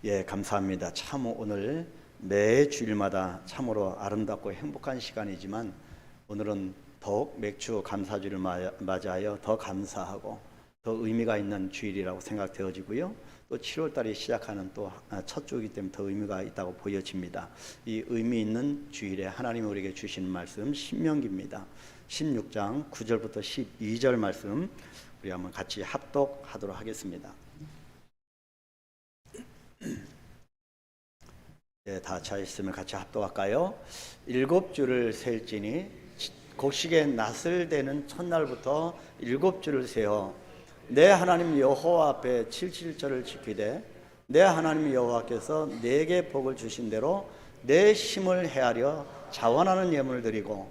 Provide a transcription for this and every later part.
예, 감사합니다. 참 오늘 매 주일마다 참으로 아름답고 행복한 시간이지만 오늘은 더욱 맥주 감사주를 맞이하여 더 감사하고 더 의미가 있는 주일이라고 생각되어지고요. 또 7월 달에 시작하는 또 첫 주이기 때문에 더 의미가 있다고 보여집니다. 이 의미 있는 주일에 하나님이 우리에게 주시는 말씀 신명기입니다. 16장 9절부터 12절 말씀 우리 한번 같이 합독하도록 하겠습니다. 네, 다 차있으면 같이 합독할까요? 7주를 셀지니 곡식의 낫을 대는 첫날부터 7주를 세어 내 하나님 여호와 앞에 77절을 지키되 내 하나님 여호와께서 내게 복을 주신 대로 내 힘을 헤아려 자원하는 예물을 드리고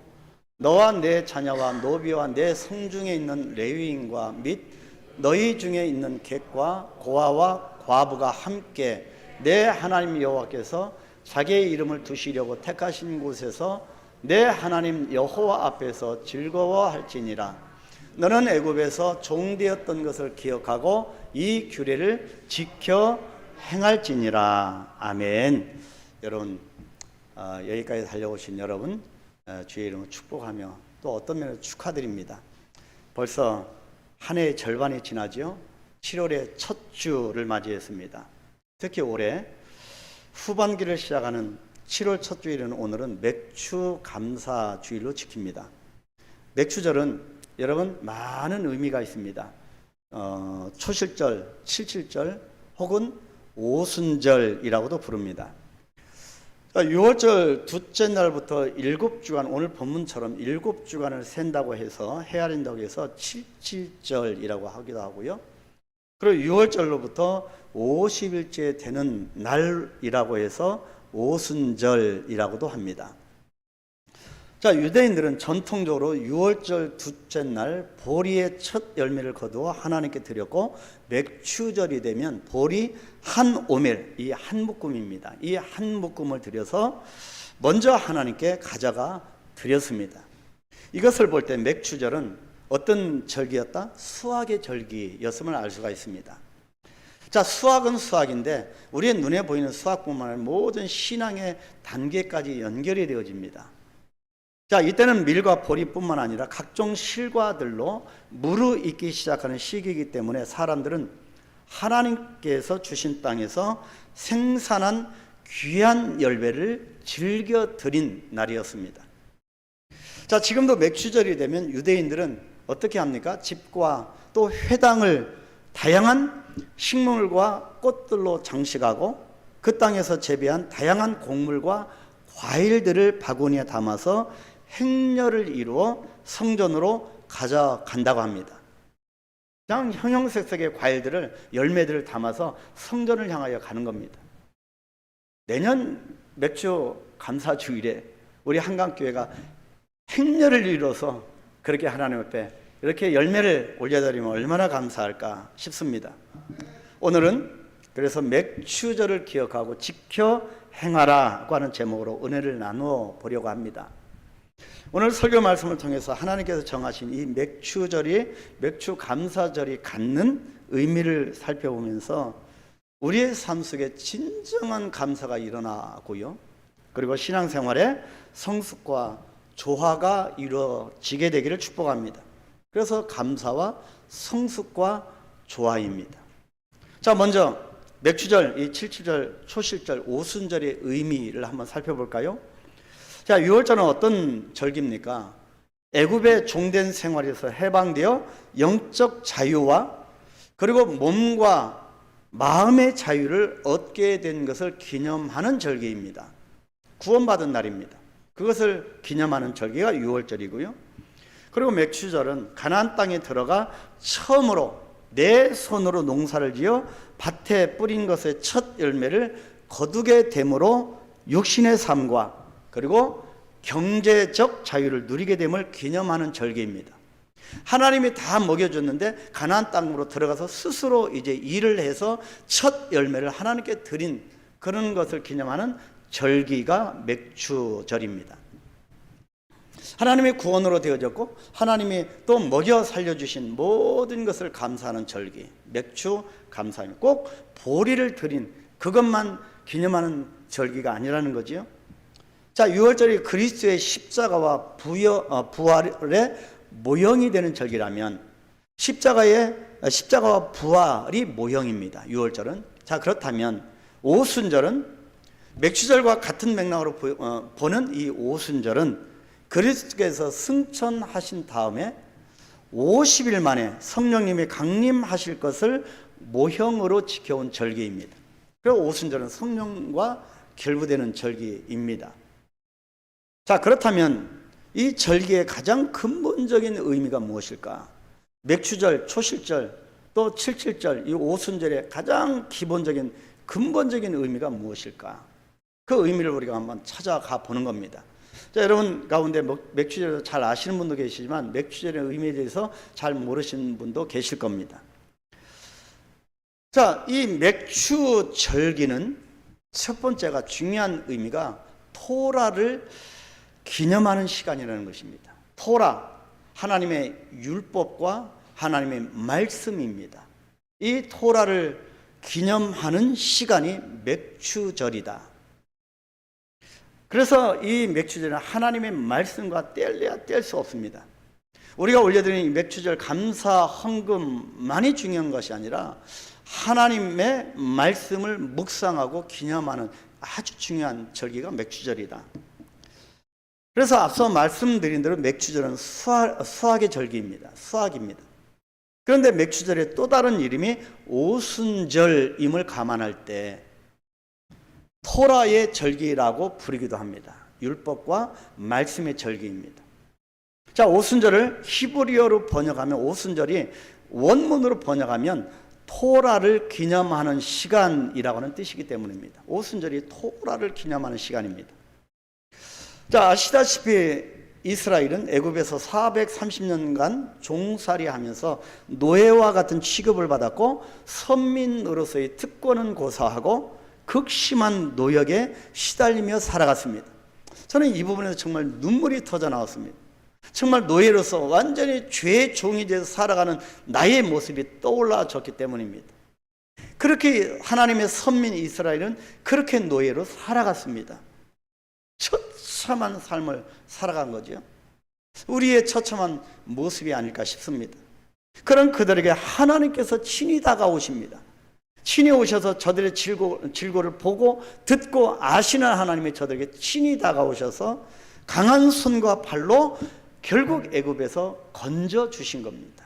너와 내 자녀와 노비와 내 성중에 있는 레위인과 및 너희 중에 있는 객과 고아와 과부가 함께 내 하나님 여호와께서 자기의 이름을 두시려고 택하신 곳에서 내 하나님 여호와 앞에서 즐거워할지니라. 너는 애굽에서 종되었던 것을 기억하고 이 규례를 지켜 행할지니라. 아멘. 여러분, 여기까지 달려오신 여러분 주의 이름으로 축복하며 또 어떤 면에서 축하드립니다. 벌써 한 해의 절반이 지나죠. 7월의 첫 주를 맞이했습니다. 특히 올해 후반기를 시작하는 7월 첫 주일은 오늘은 맥주 감사 주일로 지킵니다. 맥주절은 여러분 많은 의미가 있습니다. 초실절, 칠칠절 혹은 오순절이라고도 부릅니다. 6월절 둘째 날부터 7주간, 오늘 본문처럼 7주간을 센다고 해서 헤아린다고 해서 칠칠절이라고 하기도 하고요. 그리고 6월절로부터 50일째 되는 날이라고 해서 오순절이라고도 합니다. 자, 유대인들은 전통적으로 6월절 둘째 날 보리의 첫 열매를 거두어 하나님께 드렸고, 맥추절이 되면 보리 한 오멜, 이 한 묶음입니다. 이 한 묶음을 드려서 먼저 하나님께 가져가 드렸습니다. 이것을 볼 때 맥추절은 어떤 절기였다? 수학의 절기였음을 알 수가 있습니다. 자, 수학은 수학인데 우리의 눈에 보이는 수학뿐만 아니라 모든 신앙의 단계까지 연결이 되어집니다. 자, 이때는 밀과 보리뿐만 아니라 각종 실과들로 무르익기 시작하는 시기이기 때문에 사람들은 하나님께서 주신 땅에서 생산한 귀한 열매를 즐겨 드린 날이었습니다. 자, 지금도 맥추절이 되면 유대인들은 어떻게 합니까? 집과 또 회당을 다양한 식물과 꽃들로 장식하고 그 땅에서 재배한 다양한 곡물과 과일들을 바구니에 담아서 행렬을 이루어 성전으로 가져간다고 합니다. 그냥 형형색색의 과일들을, 열매들을 담아서 성전을 향하여 가는 겁니다. 내년 맥주 감사주일에 우리 한강교회가 행렬을 이루어서 그렇게 하나님 앞에 이렇게 열매를 올려드리면 얼마나 감사할까 싶습니다. 오늘은 그래서 맥추절을 기억하고 지켜 행하라고 하는 제목으로 은혜를 나누어 보려고 합니다. 오늘 설교 말씀을 통해서 하나님께서 정하신 이 맥추절이, 맥추 감사절이 갖는 의미를 살펴보면서 우리의 삶 속에 진정한 감사가 일어나고요, 그리고 신앙생활에 성숙과 조화가 이루어지게 되기를 축복합니다. 그래서 감사와 성숙과 조화입니다. 자, 먼저 맥추절, 이 칠칠절, 초실절, 오순절의 의미를 한번 살펴볼까요? 자, 6월절은 어떤 절기입니까? 애굽의 종된 생활에서 해방되어 영적 자유와 그리고 몸과 마음의 자유를 얻게 된 것을 기념하는 절기입니다. 구원받은 날입니다. 그것을 기념하는 절기가 6월절이고요. 그리고 맥추절은 가나안 땅에 들어가 처음으로 내 손으로 농사를 지어 밭에 뿌린 것의 첫 열매를 거두게 됨으로 육신의 삶과 그리고 경제적 자유를 누리게 됨을 기념하는 절기입니다. 하나님이 다 먹여줬는데 가나안 땅으로 들어가서 스스로 이제 일을 해서 첫 열매를 하나님께 드린 그런 것을 기념하는 절기가 맥추절입니다. 하나님의 구원으로 되어졌고 하나님이 또 먹여 살려주신 모든 것을 감사하는 절기, 맥추 감사입니다. 꼭 보리를 드린 그것만 기념하는 절기가 아니라는 거지요. 자, 유월절이 그리스도의 십자가와 부활의 모형이 되는 절기라면 십자가와 부활이 모형입니다. 유월절은. 자, 그렇다면 오순절은 맥주절과 같은 맥락으로 보는 이 오순절은 그리스도께서 승천하신 다음에 50일 만에 성령님이 강림하실 것을 모형으로 지켜온 절기입니다. 그리고 오순절은 성령과 결부되는 절기입니다. 자, 그렇다면 이 절기의 가장 근본적인 의미가 무엇일까? 맥추절, 초실절, 또 칠칠절, 이 오순절의 가장 기본적인 근본적인 의미가 무엇일까? 그 의미를 우리가 한번 찾아가 보는 겁니다. 자, 여러분 가운데 맥추절을 잘 아시는 분도 계시지만 맥추절의 의미에 대해서 잘 모르시는 분도 계실 겁니다. 자, 이 맥추절기는 첫 번째가 중요한 의미가 토라를 기념하는 시간이라는 것입니다. 토라, 하나님의 율법과 하나님의 말씀입니다. 이 토라를 기념하는 시간이 맥추절이다. 그래서 이 맥추절은 하나님의 말씀과 뗄래야 뗄 수 없습니다. 우리가 올려드리는 이 맥추절 감사 헌금만이 중요한 것이 아니라 하나님의 말씀을 묵상하고 기념하는 아주 중요한 절기가 맥추절이다. 그래서 앞서 말씀드린 대로 맥추절은 수학의 절기입니다. 수학입니다. 그런데 맥추절의 또 다른 이름이 오순절임을 감안할 때 토라의 절기라고 부르기도 합니다. 율법과 말씀의 절기입니다. 자, 오순절을 히브리어로 번역하면 오순절이 원문으로 번역하면 토라를 기념하는 시간이라고 하는 뜻이기 때문입니다. 오순절이 토라를 기념하는 시간입니다. 자, 아시다시피 이스라엘은 애굽에서 430년간 종살이하면서 노예와 같은 취급을 받았고 선민으로서의 특권은 고사하고 극심한 노역에 시달리며 살아갔습니다. 저는 이 부분에서 정말 눈물이 터져 나왔습니다. 정말 노예로서 완전히 죄의 종이 돼서 살아가는 나의 모습이 떠올라졌기 때문입니다. 그렇게 하나님의 선민 이스라엘은 그렇게 노예로 살아갔습니다. 처참한 삶을 살아간 거죠. 우리의 처참한 모습이 아닐까 싶습니다. 그런 그들에게 하나님께서 친히 다가오십니다. 친히 오셔서 저들의 질고를 보고 듣고 아시는 하나님이 저들에게 친히 다가오셔서 강한 손과 발로 결국 애굽에서 건져 주신 겁니다.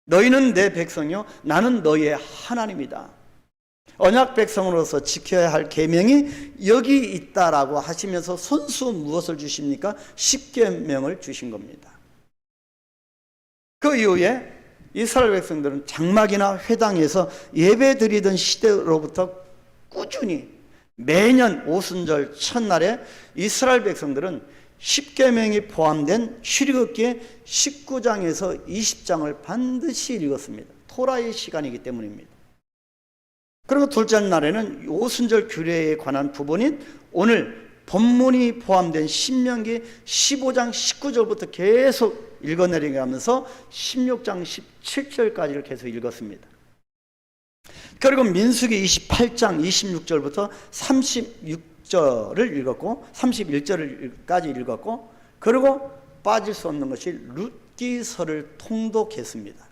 너희는 내 백성이요 나는 너희의 하나님이다. 언약 백성으로서 지켜야 할 계명이 여기 있다라고 하시면서 손수 무엇을 주십니까? 십계명을 주신 겁니다. 그 이후에 이스라엘 백성들은 장막이나 회당에서 예배드리던 시대로부터 꾸준히 매년 오순절 첫날에 이스라엘 백성들은 십계명이 포함된 출애굽기 19장에서 20장을 반드시 읽었습니다. 토라의 시간이기 때문입니다. 그리고 둘째 날에는 오순절 규례에 관한 부분인 오늘 본문이 포함된 신명기 15장 19절부터 계속 읽어내려가면서 16장 17절까지를 계속 읽었습니다. 그리고 민수기 28장 26절부터 36절을 읽었고 31절까지 읽었고 그리고 빠질 수 없는 것이 룻기서를 통독했습니다.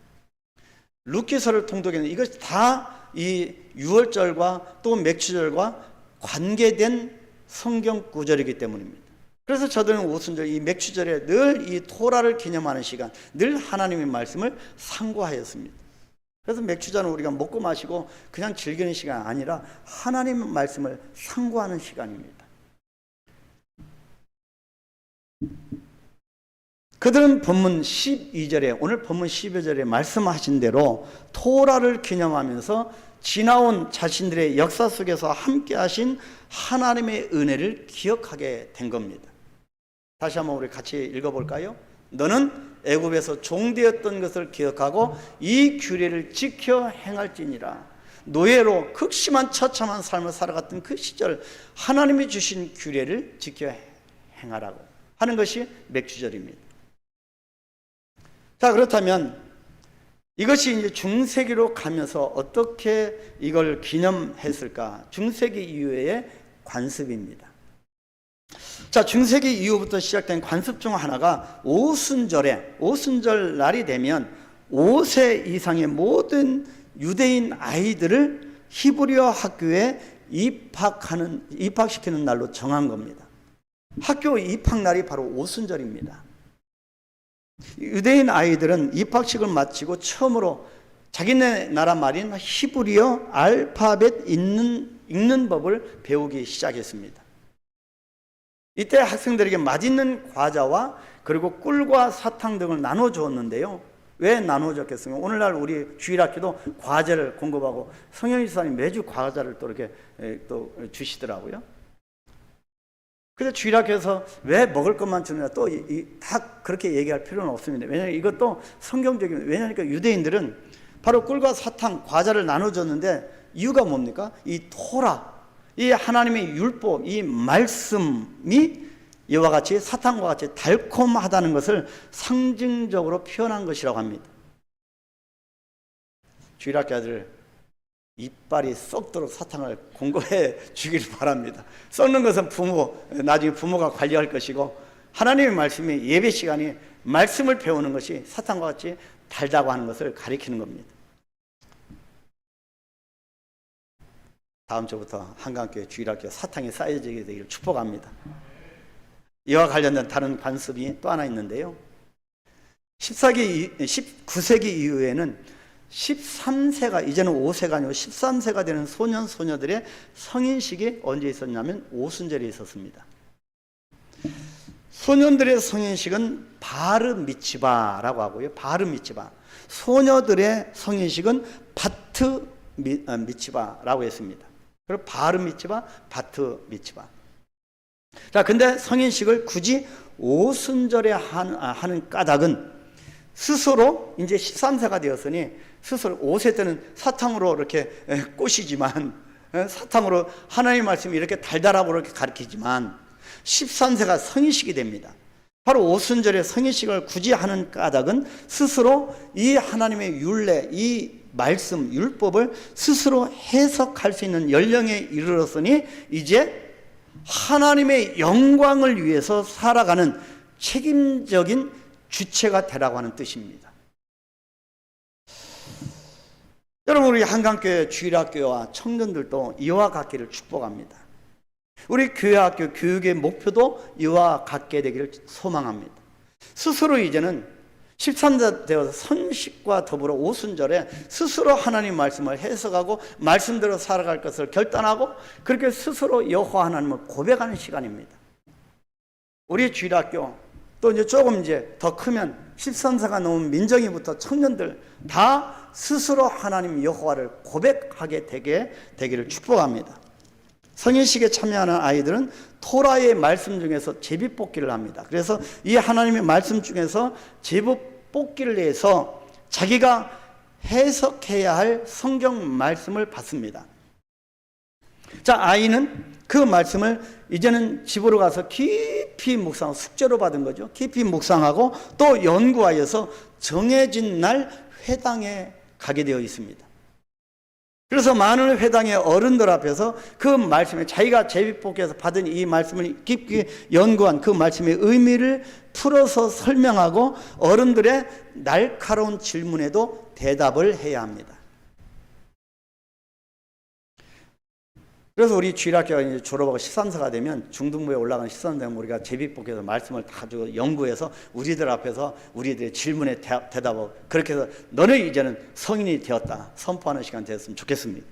룻기서를 통독했는데 이것이 다 이 유월절과 또 맥추절과 관계된 성경 구절이기 때문입니다. 그래서 저들은 오순절 이 맥추절에 늘 이 토라를 기념하는 시간, 늘 하나님의 말씀을 상고하였습니다. 그래서 맥추절은 우리가 먹고 마시고 그냥 즐기는 시간 아니라 하나님의 말씀을 상고하는 시간입니다. 그들은 본문 12절에 오늘 본문 12절에 말씀하신 대로 토라를 기념하면서 지나온 자신들의 역사 속에서 함께 하신 하나님의 은혜를 기억하게 된 겁니다. 다시 한번 우리 같이 읽어볼까요? 너는 애굽에서 종되었던 것을 기억하고 이 규례를 지켜 행할지니라. 노예로 극심한 처참한 삶을 살아갔던 그 시절 하나님이 주신 규례를 지켜 행하라고 하는 것이 맥추절입니다. 자, 그렇다면 이것이 이제 중세기로 가면서 어떻게 이걸 기념했을까? 중세기 이후의 관습입니다. 자, 중세기 이후부터 시작된 관습 중 하나가 오순절 날이 되면 5세 이상의 모든 유대인 아이들을 히브리어 학교에 입학시키는 날로 정한 겁니다. 학교 입학 날이 바로 오순절입니다. 유대인 아이들은 입학식을 마치고 처음으로 자기네 나라 말인 히브리어 알파벳 읽는 법을 배우기 시작했습니다. 이때 학생들에게 맛있는 과자와 그리고 꿀과 사탕 등을 나눠 주었는데요. 왜 나눠 줬겠습니까? 오늘날 우리 주일학교도 과자를 공급하고 성현희 집사님 매주 과자를 또 이렇게 또 주시더라고요. 그래서 주일학교에서 왜 먹을 것만 주느냐 또 다 그렇게 얘기할 필요는 없습니다. 왜냐하면 이것도 성경적인, 왜냐하면 유대인들은 바로 꿀과 사탕, 과자를 나눠줬는데 이유가 뭡니까? 이 토라, 이 하나님의 율법, 이 말씀이 이와 같이 사탕과 같이 달콤하다는 것을 상징적으로 표현한 것이라고 합니다. 주일학교 아들 이빨이 썩도록 사탕을 공급해 주기를 바랍니다. 썩는 것은 나중에 부모가 관리할 것이고, 하나님의 말씀이 예배 시간이 말씀을 배우는 것이 사탕과 같이 달다고 하는 것을 가리키는 겁니다. 다음 주부터 한강교회 주일학교 사탕이 쌓여지게 되기를 축복합니다. 이와 관련된 다른 관습이 또 하나 있는데요. 19세기 이후에는 13세가, 이제는 5세가 아니고 13세가 되는 소년들의 성인식이 언제 있었냐면 오순절에 있었습니다. 소년들의 성인식은 바르 미츠바라고 하고요. 바르 미츠바. 소녀들의 성인식은 바트 미츠바라고 했습니다. 그리고 바르 미츠바, 바트 미츠바. 자, 근데 성인식을 굳이 오순절에 하는 까닭은 스스로 이제 13세가 되었으니 스스로 5세 때는 사탕으로 이렇게 꼬시지만, 사탕으로 하나님의 말씀이 이렇게 달달하고 이렇게 가르치지만 13세가 성인식이 됩니다. 바로 오순절에 성인식을 굳이 하는 까닭은 스스로 이 하나님의 율례, 이 말씀, 율법을 스스로 해석할 수 있는 연령에 이르렀으니 이제 하나님의 영광을 위해서 살아가는 책임적인 주체가 되라고 하는 뜻입니다. 여러분, 우리 한강교회 주일학교와 청년들도 이와 같기를 축복합니다. 우리 교회학교 교육의 목표도 이와 같게 되기를 소망합니다. 스스로 이제는 13세 되어서 선식과 더불어 오순절에 스스로 하나님 말씀을 해석하고 말씀대로 살아갈 것을 결단하고 그렇게 스스로 여호와 하나님을 고백하는 시간입니다. 우리 주일학교 또 이제 조금 이제 더 크면 13세가 넘은 민정이부터 청년들 다 스스로 하나님 여호와를 고백하게 되기를 축복합니다. 성인식에 참여하는 아이들은 토라의 말씀 중에서 제비뽑기를 합니다. 그래서 이 하나님의 말씀 중에서 제비뽑기를 해서 자기가 해석해야 할 성경 말씀을 받습니다. 자, 아이는 그 말씀을 이제는 집으로 가서 깊이 묵상, 숙제로 받은 거죠. 깊이 묵상하고 또 연구하여서 정해진 날 회당에 가게 되어 있습니다. 그래서 많은 회당의 어른들 앞에서 그 말씀에 자기가 제비뽑기에서 받은 이 말씀을 깊이 연구한 그 말씀의 의미를 풀어서 설명하고 어른들의 날카로운 질문에도 대답을 해야 합니다. 그래서 우리 주일학교가 이제 졸업하고 13세가 되면 중등부에 올라가는 13세 되면 우리가 제비뽑기에서 말씀을 다 가지고 연구해서 우리들 앞에서 우리들의 질문에 대답하고 그렇게 해서 너는 이제는 성인이 되었다 선포하는 시간 되었으면 좋겠습니다.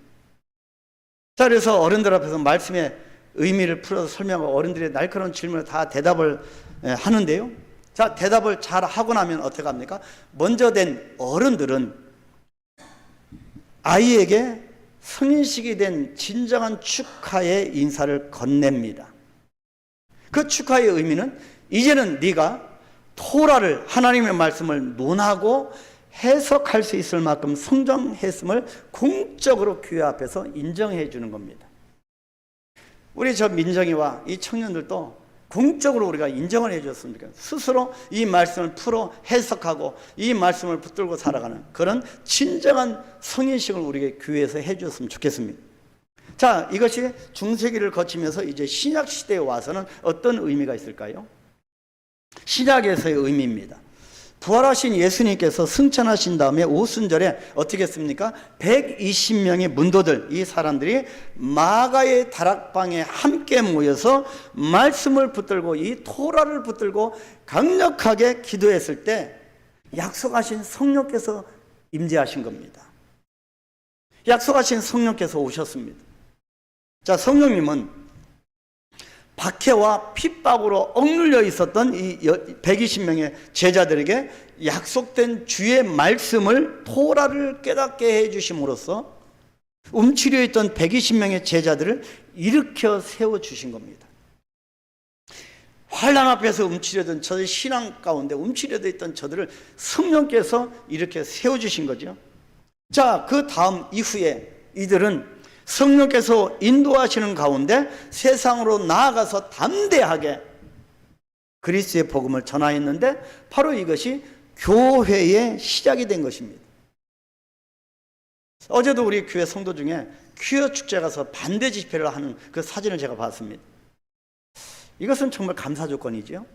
자, 그래서 어른들 앞에서 말씀의 의미를 풀어서 설명하고 어른들의 날카로운 질문에 다 대답을 하는데요. 자, 대답을 잘 하고 나면 어떻게 합니까? 먼저 된 어른들은 아이에게 성인식이 된 진정한 축하의 인사를 건넵니다. 그 축하의 의미는 이제는 네가 토라를, 하나님의 말씀을 논하고 해석할 수 있을 만큼 성장했음을 공적으로 교회 앞에서 인정해 주는 겁니다. 우리 저 민정이와 이 청년들도 공적으로 우리가 인정을 해줬으면 좋겠어요. 스스로 이 말씀을 풀어 해석하고 이 말씀을 붙들고 살아가는 그런 진정한 성인식을 우리에게 교회에서 해줬으면 좋겠습니다. 자, 이것이 중세기를 거치면서 이제 신약 시대에 와서는 어떤 의미가 있을까요? 신약에서의 의미입니다. 부활하신 예수님께서 승천하신 다음에 오순절에 어떻게 했습니까? 120명의 문도들, 이 사람들이 마가의 다락방에 함께 모여서 말씀을 붙들고 이 토라를 붙들고 강력하게 기도했을 때 약속하신 성령께서 임재하신 겁니다. 약속하신 성령께서 오셨습니다. 자, 성령님은 박해와 핍박으로 억눌려 있었던 이 120명의 제자들에게 약속된 주의 말씀을 토라를 깨닫게 해주심으로써 움츠려 있던 120명의 제자들을 일으켜 세워주신 겁니다. 환난 앞에서 움츠려던 저들 신앙 가운데 움츠려져 있던 저들을 성령께서 이렇게 세워주신 거죠. 자, 그 다음 이후에 이들은 성령께서 인도하시는 가운데 세상으로 나아가서 담대하게 그리스도의 복음을 전하였는데 바로 이것이 교회의 시작이 된 것입니다. 어제도 우리 교회 성도 중에 퀴어 축제 가서 반대 집회를 하는 그 사진을 제가 봤습니다. 이것은 정말 감사 조건이죠.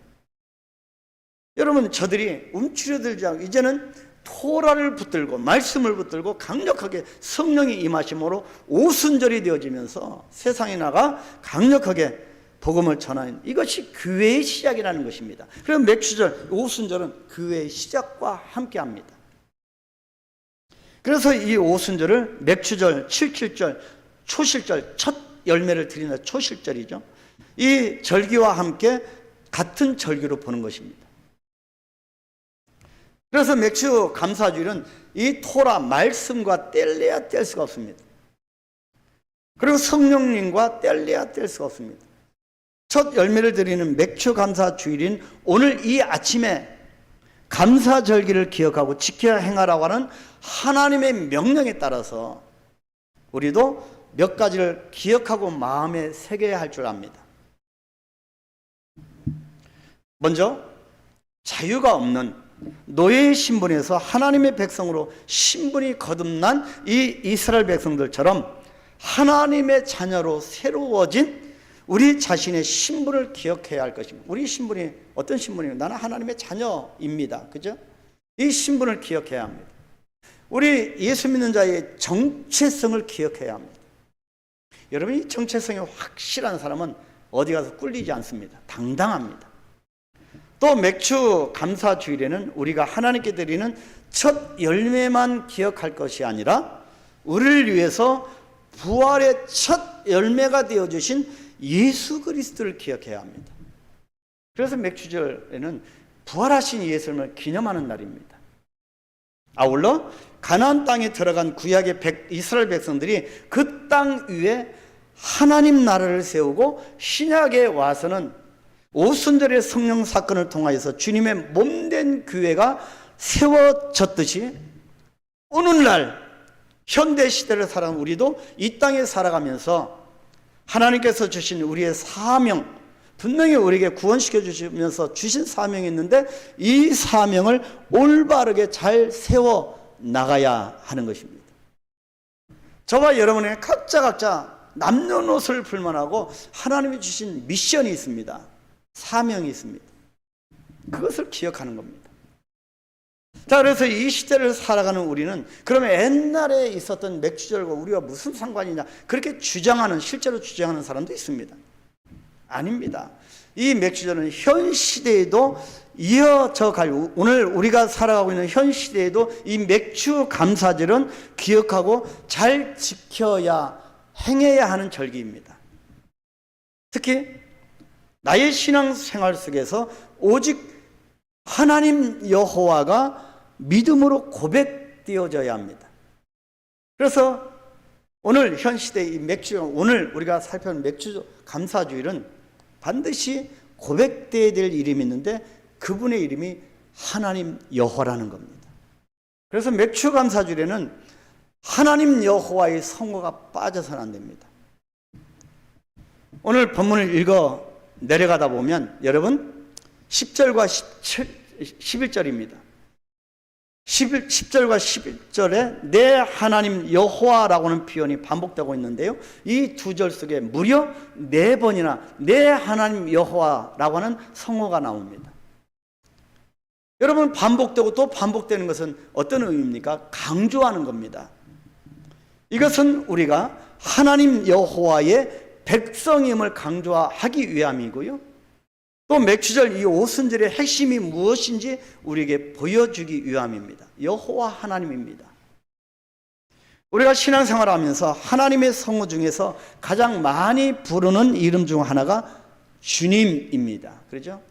여러분, 저들이 움츠려들지 않고 이제는 토라를 붙들고 말씀을 붙들고 강력하게 성령이 임하심으로 오순절이 되어지면서 세상에 나가 강력하게 복음을 전하는 이것이 교회의 시작이라는 것입니다. 그럼 맥주절, 오순절은 교회의 시작과 함께합니다. 그래서 이 오순절을 맥주절, 칠칠절, 초실절, 첫 열매를 드리는 초실절이죠. 이 절기와 함께 같은 절기로 보는 것입니다. 그래서 맥주 감사주일은 이 토라 말씀과 뗄래야 뗄 수가 없습니다. 그리고 성령님과 뗄래야 뗄 수가 없습니다. 첫 열매를 드리는 맥주 감사주일인 오늘 이 아침에 감사절기를 기억하고 지켜야 행하라고 하는 하나님의 명령에 따라서 우리도 몇 가지를 기억하고 마음에 새겨야 할 줄 압니다. 먼저 자유가 없는 노예의 신분에서 하나님의 백성으로 신분이 거듭난 이 이스라엘 백성들처럼 하나님의 자녀로 새로워진 우리 자신의 신분을 기억해야 할 것입니다. 우리 신분이 어떤 신분이에요? 나는 하나님의 자녀입니다. 그죠? 이 신분을 기억해야 합니다. 우리 예수 믿는 자의 정체성을 기억해야 합니다. 여러분, 이 정체성이 확실한 사람은 어디 가서 꿀리지 않습니다. 당당합니다. 또 맥주 감사주일에는 우리가 하나님께 드리는 첫 열매만 기억할 것이 아니라 우리를 위해서 부활의 첫 열매가 되어주신 예수 그리스도를 기억해야 합니다. 그래서 맥주절에는 부활하신 예수님을 기념하는 날입니다. 아울러 가나안 땅에 들어간 구약의 이스라엘 백성들이 그 땅 위에 하나님 나라를 세우고 신약에 와서는 오순절의 성령 사건을 통하여서 주님의 몸된 교회가 세워졌듯이 오늘날 현대 시대를 살아가는 우리도 이 땅에 살아가면서 하나님께서 주신 우리의 사명, 분명히 우리에게 구원시켜 주시면서 주신 사명이 있는데 이 사명을 올바르게 잘 세워 나가야 하는 것입니다. 저와 여러분의 각자 남녀노소를 불문하고 하나님이 주신 미션이 있습니다. 사명이 있습니다. 그것을 기억하는 겁니다. 자, 그래서 이 시대를 살아가는 우리는 그러면 옛날에 있었던 맥주절과 우리가 무슨 상관이냐 그렇게 주장하는, 실제로 주장하는 사람도 있습니다. 아닙니다. 이 맥주절은 현 시대에도 이어져 갈, 오늘 우리가 살아가고 있는 현 시대에도 이 맥주 감사절은 기억하고 잘 지켜야 행해야 하는 절기입니다. 특히 나의 신앙생활 속에서 오직 하나님 여호와가 믿음으로 고백되어져야 합니다. 그래서 오늘 현 시대의 이 맥주, 오늘 우리가 살펴본 맥주 감사주일은 반드시 고백되어야 될 이름이 있는데 그분의 이름이 하나님 여호와라는 겁니다. 그래서 맥주 감사주일에는 하나님 여호와의 성호가 빠져서는 안 됩니다. 오늘 본문을 읽어 내려가다 보면 여러분 10절과 11절입니다. 10절과 11절에 내 하나님 여호와라고는 표현이 반복되고 있는데요, 이 두 절 속에 무려 4번이나 내 하나님 여호와라고 하는 성어가 나옵니다. 여러분, 반복되고 또 반복되는 것은 어떤 의미입니까? 강조하는 겁니다. 이것은 우리가 하나님 여호와의 백성임을 강조하기 위함이고요, 또 맥주절 이 오순절의 핵심이 무엇인지 우리에게 보여주기 위함입니다. 여호와 하나님입니다. 우리가 신앙생활을 하면서 하나님의 성호 중에서 가장 많이 부르는 이름 중 하나가 주님입니다. 그렇죠?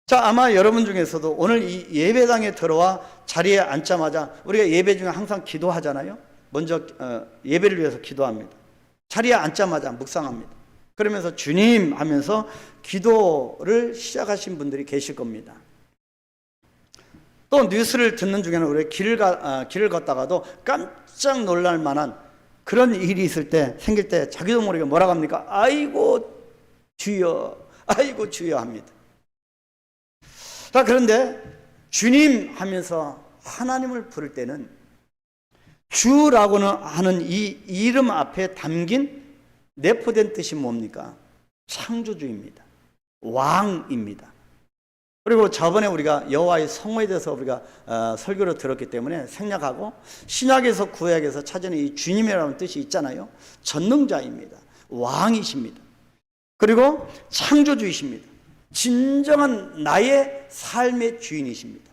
자, 아마 여러분 중에서도 오늘 이 예배당에 들어와 자리에 앉자마자 우리가 예배 중에 항상 기도하잖아요. 먼저 예배를 위해서 기도합니다. 자리에 앉자마자 묵상합니다. 그러면서 주님 하면서 기도를 시작하신 분들이 계실 겁니다. 또 뉴스를 듣는 중에는 우리 길을 걷다가도 깜짝 놀랄 만한 그런 일이 있을 때, 생길 때 자기도 모르게 뭐라고 합니까? 아이고 주여, 아이고 주여 합니다. 자, 그런데 주님 하면서 하나님을 부를 때는 주라고는 하는 이 이름 앞에 담긴 내포된 뜻이 뭡니까? 창조주입니다. 왕입니다. 그리고 저번에 우리가 여호와의 성호에 대해서 우리가 설교를 들었기 때문에 생략하고, 신약에서 구약에서 찾아낸 이 주님이라는 뜻이 있잖아요. 전능자입니다. 왕이십니다. 그리고 창조주이십니다. 진정한 나의 삶의 주인이십니다.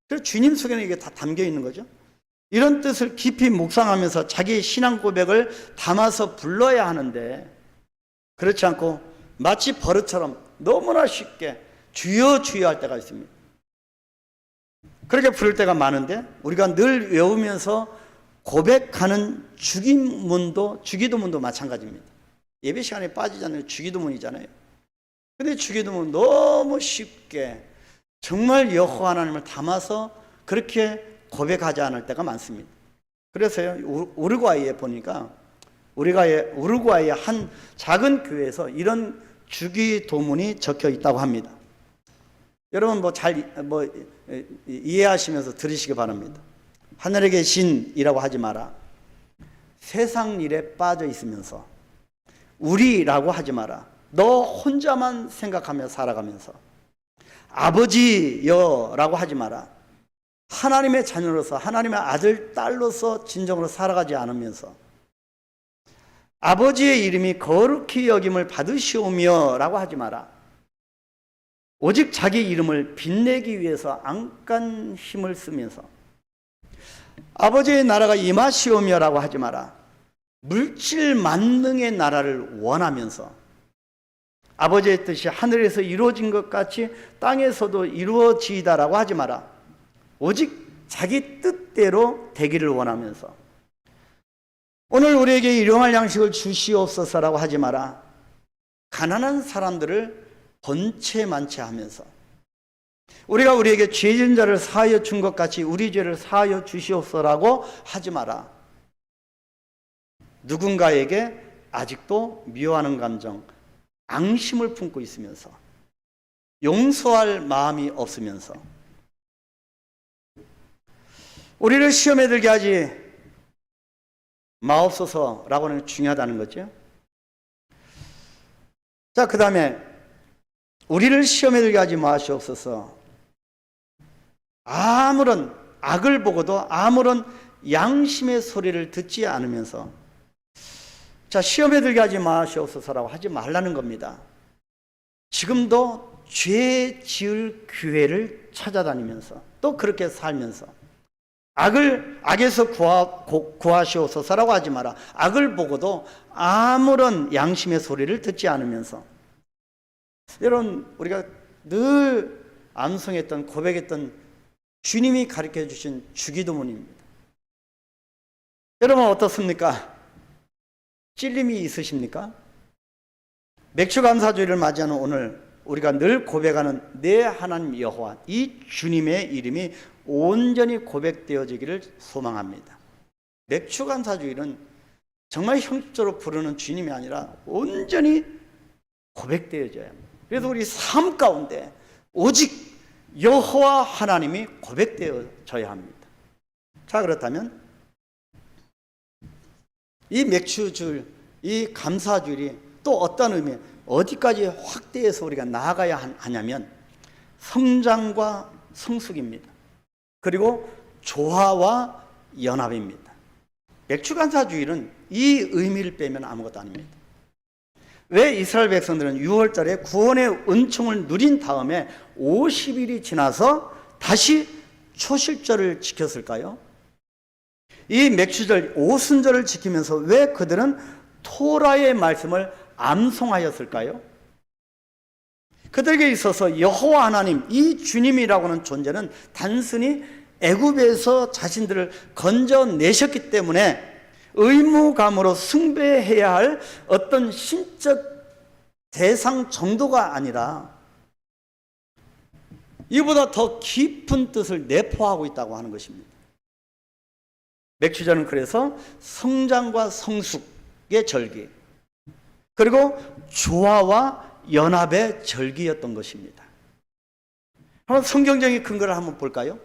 그래서 주님 속에는 이게 다 담겨 있는 거죠. 이런 뜻을 깊이 묵상하면서 자기의 신앙 고백을 담아서 불러야 하는데, 그렇지 않고 마치 버릇처럼 너무나 쉽게 주여 주여 할 때가 있습니다. 그렇게 부를 때가 많은데, 우리가 늘 외우면서 고백하는 주기도문도 마찬가지입니다. 예배 시간에 빠지잖아요. 주기도문이잖아요. 근데 주기도문 너무 쉽게 정말 여호와 하나님을 담아서 그렇게 고백하지 않을 때가 많습니다. 그래서요, 우루과이에 보니까 우루과이의 한 작은 교회에서 이런 주기도문이 적혀 있다고 합니다. 여러분 이해하시면서 들으시기 바랍니다. 하늘에 계신이라고 하지 마라. 세상 일에 빠져 있으면서 우리라고 하지 마라. 너 혼자만 생각하며 살아가면서 아버지여라고 하지 마라. 하나님의 자녀로서, 하나님의 아들, 딸로서 진정으로 살아가지 않으면서 아버지의 이름이 거룩히 여김을 받으시오며 라고 하지 마라. 오직 자기 이름을 빛내기 위해서 안간 힘을 쓰면서 아버지의 나라가 임하시오며 라고 하지 마라. 물질 만능의 나라를 원하면서 아버지의 뜻이 하늘에서 이루어진 것 같이 땅에서도 이루어지이다라고 하지 마라. 오직 자기 뜻대로 되기를 원하면서 오늘 우리에게 일용할 양식을 주시옵소서라고 하지 마라. 가난한 사람들을 번체만체 하면서 우리가 우리에게 죄 지은 자를 사하여 준 것 같이 우리 죄를 사하여 주시옵소서라고 하지 마라. 누군가에게 아직도 미워하는 감정, 앙심을 품고 있으면서 용서할 마음이 없으면서 우리를 시험에 들게 하지 마옵소서라고 하는 게 중요하다는 거죠. 자, 그 다음에 우리를 시험에 들게 하지 마시옵소서. 아무런 악을 보고도 아무런 양심의 소리를 듣지 않으면서, 자, 시험에 들게 하지 마시옵소서라고 하지 말라는 겁니다. 지금도 죄 지을 기회를 찾아다니면서 또 그렇게 살면서 악에서 구하시옵소서라고 하지 마라. 악을 보고도 아무런 양심의 소리를 듣지 않으면서, 여러분, 우리가 늘 암송했던, 고백했던 주님이 가르쳐 주신 주기도문입니다. 여러분 어떻습니까? 찔림이 있으십니까? 맥주감사주일을 맞이하는 오늘 우리가 늘 고백하는 내 하나님 여호와, 이 주님의 이름이 온전히 고백되어지기를 소망합니다. 맥주감사주일은 정말 형식적으로 부르는 주님이 아니라 온전히 고백되어져야 합니다. 그래서 우리 삶 가운데 오직 여호와 하나님이 고백되어져야 합니다. 자, 그렇다면 이 맥추줄, 이 감사줄이 또 어떤 의미, 어디까지 확대해서 우리가 나아가야 하냐면 성장과 성숙입니다. 그리고 조화와 연합입니다. 맥추감사주일은 이 의미를 빼면 아무것도 아닙니다. 왜 이스라엘 백성들은 6월달에 구원의 은총을 누린 다음에 50일이 지나서 다시 초실절을 지켰을까요? 이 맥추절 오순절을 지키면서 왜 그들은 토라의 말씀을 암송하였을까요? 그들에게 있어서 여호와 하나님, 이 주님이라고 하는 존재는 단순히 애굽에서 자신들을 건져내셨기 때문에 의무감으로 숭배해야 할 어떤 신적 대상 정도가 아니라 이보다 더 깊은 뜻을 내포하고 있다고 하는 것입니다. 맥추절은 그래서 성장과 성숙의 절기, 그리고 조화와 연합의 절기였던 것입니다. 한번 성경적인 근거를 한번 볼까요?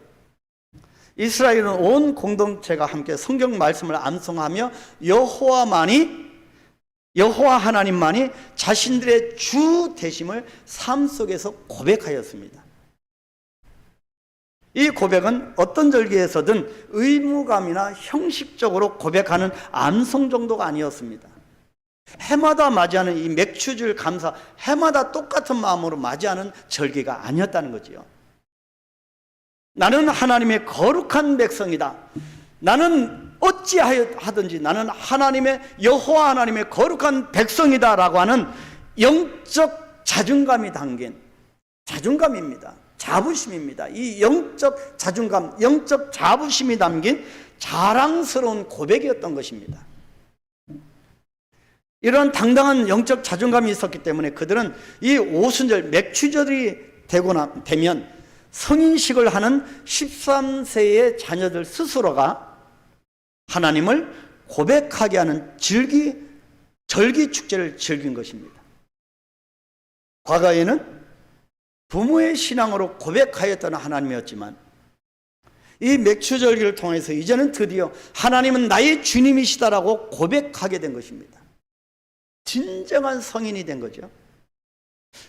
이스라엘은 온 공동체가 함께 성경 말씀을 암송하며 여호와 하나님만이 자신들의 주 되심을 삶 속에서 고백하였습니다. 이 고백은 어떤 절기에서든 의무감이나 형식적으로 고백하는 암송 정도가 아니었습니다. 해마다 맞이하는 이 맥추줄 감사, 해마다 똑같은 마음으로 맞이하는 절기가 아니었다는 거지요. 나는 하나님의 거룩한 백성이다. 나는 어찌하든지 나는 하나님의 여호와 하나님의 거룩한 백성이다라고 하는 영적 자존감이 담긴 자존감입니다. 자부심입니다. 이 영적 자존감, 영적 자부심이 담긴 자랑스러운 고백이었던 것입니다. 이런 당당한 영적 자존감이 있었기 때문에 그들은 이 오순절, 맥추절이 되면 성인식을 하는 13세의 자녀들 스스로가 하나님을 고백하게 하는 절기 축제를 즐긴 것입니다. 과거에는 부모의 신앙으로 고백하였던 하나님이었지만 이 맥추절기를 통해서 이제는 드디어 하나님은 나의 주님이시다라고 고백하게 된 것입니다. 진정한 성인이 된 거죠.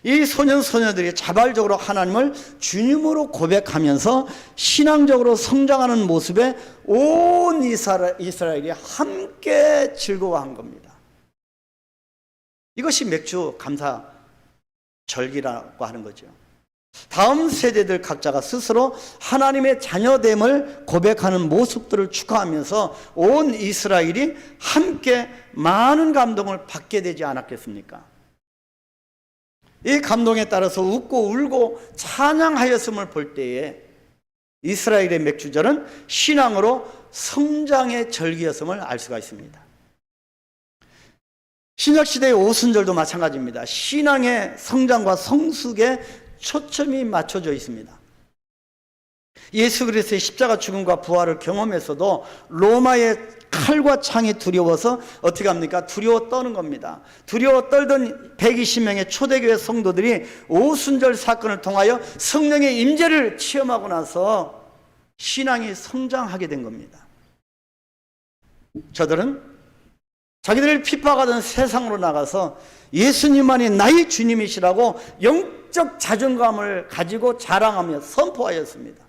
이 소년들이 자발적으로 하나님을 주님으로 고백하면서 신앙적으로 성장하는 모습에 온 이스라엘이 함께 즐거워한 겁니다. 이것이 맥주 감사 절기라고 하는 거죠. 다음 세대들 각자가 스스로 하나님의 자녀됨을 고백하는 모습들을 축하하면서 온 이스라엘이 함께 많은 감동을 받게 되지 않았겠습니까? 이 감동에 따라서 웃고 울고 찬양하였음을 볼 때에 이스라엘의 맥주절은 신앙으로 성장의 절기였음을 알 수가 있습니다. 신약시대의 오순절도 마찬가지입니다. 신앙의 성장과 성숙에 초점이 맞춰져 있습니다. 예수 그리스도의 십자가 죽음과 부활을 경험해서도 로마의 칼과 창이 두려워서 어떻게 합니까? 두려워 떠는 겁니다. 두려워 떨던 120명의 초대교회 성도들이 오순절 사건을 통하여 성령의 임재를 체험하고 나서 신앙이 성장하게 된 겁니다. 저들은 자기들을 핍박하던 세상으로 나가서 예수님만이 나의 주님이시라고 영적 자존감을 가지고 자랑하며 선포하였습니다.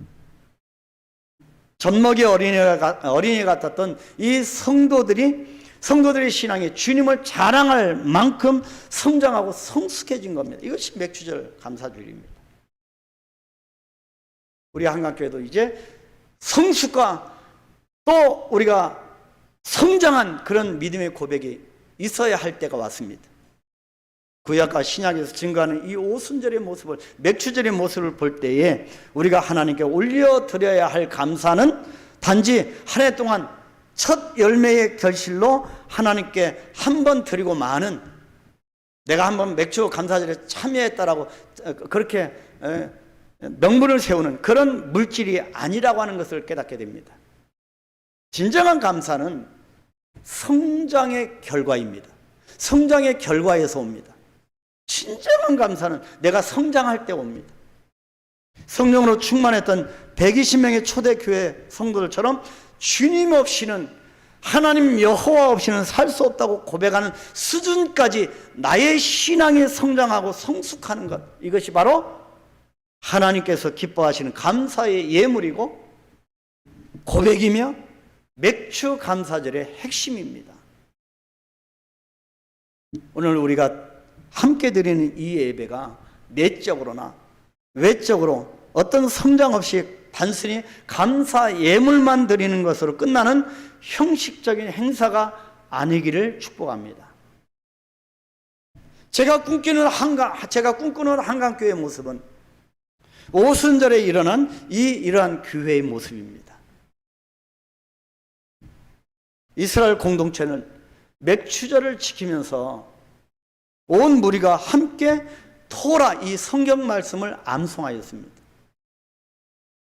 젖먹이 어린이 같았던 이 성도들의 신앙이 주님을 자랑할 만큼 성장하고 성숙해진 겁니다. 이것이 맥추절 감사주일입니다. 우리 한강교회도 이제 성숙과 또 우리가 성장한 그런 믿음의 고백이 있어야 할 때가 왔습니다. 구약과 신약에서 증거하는 이 오순절의 모습을, 맥추절의 모습을 볼 때에 우리가 하나님께 올려드려야 할 감사는 단지 한 해 동안 첫 열매의 결실로 하나님께 한 번 드리고 마는, 내가 한번 맥추 감사절에 참여했다라고 그렇게 명분을 세우는 그런 물질이 아니라고 하는 것을 깨닫게 됩니다. 진정한 감사는 성장의 결과입니다. 성장의 결과에서 옵니다. 진정한 감사는 내가 성장할 때 옵니다. 성령으로 충만했던 120명의 초대교회 성도들처럼 주님 없이는, 하나님 여호와 없이는 살 수 없다고 고백하는 수준까지 나의 신앙이 성장하고 성숙하는 것, 이것이 바로 하나님께서 기뻐하시는 감사의 예물이고 고백이며 맥주 감사절의 핵심입니다. 오늘 우리가 함께 드리는 이 예배가 내적으로나 외적으로 어떤 성장 없이 단순히 감사 예물만 드리는 것으로 끝나는 형식적인 행사가 아니기를 축복합니다. 제가 꿈꾸는 한강교회의 모습은 오순절에 일어난 이러한 교회의 모습입니다. 이스라엘 공동체는 맥추절을 지키면서 온 무리가 함께 토라, 이 성경 말씀을 암송하였습니다.